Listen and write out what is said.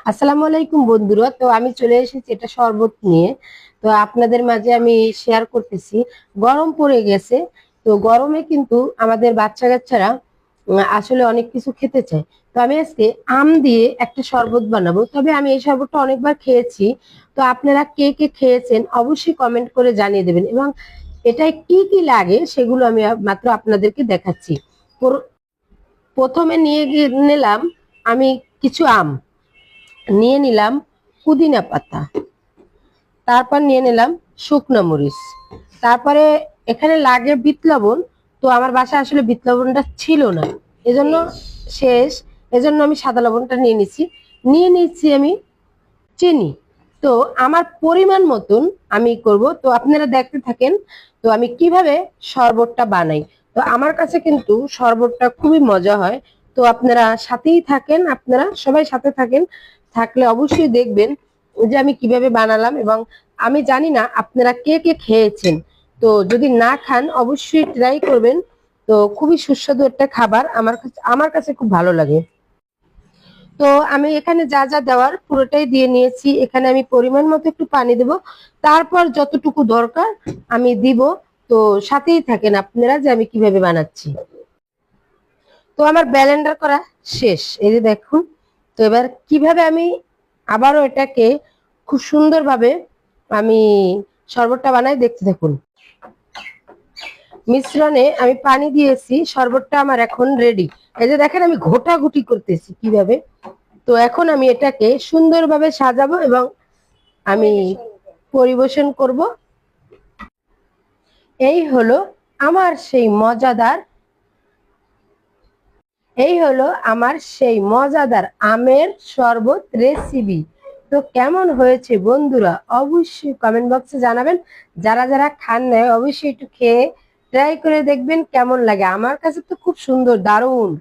আসসালামু আলাইকুম বন্ধুরা। তো আমি চলে এসেছি এটা শরবত নিয়ে। তো আপনাদের মাঝে আমি শেয়ার করতেছি। গরম পড়ে গেছে, তো গরমে কিন্তু আমাদের বাচ্চা কাচ্চারা আসলে অনেক কিছু খেতে চায়। তো আমি আজকে আম দিয়ে একটা শরবত বানাবো। তবে আমি এই শরবতটা অনেকবার খেয়েছি। তো আপনারা কে কে খেয়েছেন অবশ্যই কমেন্ট করে জানিয়ে দেবেন, এবং এটায় কি কি লাগে সেগুলো আমি মাত্র আপনাদেরকে দেখাচ্ছি। প্রথমে নিলাম আমি কিছু আম, নিয়ে নিলাম পুদিনা পাতা, তারপর নিয়ে নিলাম শুকনো মরিচ, তারপরে এখানে লাগে বিট লবণ। তো আমার বাসায় আসলে বিট লবণটা ছিল না, এজন্য শেষ, এজন্য আমি সাদা লবণটা নিয়ে নিচ্ছি আমি চিনি। তো আমার পরিমাণ মতন আমি করব, তো আপনারা দেখতে থাকেন তো আমি কিভাবে শরবতটা বানাই। তো আমার কাছে কিন্তু শরবতটা খুবই মজা হয়। তো আপনারা সাথেই থাকেন, আপনারা সবাই সাথে থাকেন, থাকলে অবশ্যই দেখবেন যে আমি কিভাবে বানালাম। এবং আমি জানি না আপনারা কে কে খেয়েছেন, তো যদি না খান অবশ্যই ট্রাই করবেন। তো খুবই সুস্বাদু একটা খাবার, আমার কাছে খুব ভালো লাগে। তো আমি এখানে যা যা দেওয়ার পুরোটাই দিয়ে নিয়েছি। এখানে আমি পরিমাণ মতো একটু পানি দেব, তারপর যতটুকু দরকার আমি দিব। তো সাথেই থাকেন আপনারা যে আমি কিভাবে বানাচ্ছি। তো আমার ব্লেন্ডার করা শেষ, এই যে দেখুন। তো এবার কিভাবে আমি আবারও এটাকে খুব সুন্দরভাবে আমি শরবতটা বানাই, দেখতে থাকুন। মিশ্রণে আমি পানি দিয়েছি, শরবতটা আমার এখন রেডি। এই যে দেখেন আমি ঘোটাঘুটি করতেছি কিভাবে। তো এখন আমি এটাকে সুন্দরভাবে সাজাবো এবং আমি পরিবেশন করব। এই হলো আমার সেই মজাদার এই হলো আমার সেই মজাদার আমের শরবত রেসিপি। তো কেমন হয়েছে বন্ধুরা অবশ্যই কমেন্ট বক্সে জানাবেন। যারা যারা খান নাই অবশ্যই একটু খেয়ে ট্রাই করে দেখবেন কেমন লাগে। আমার কাছে তো খুব সুন্দর, দারুণ।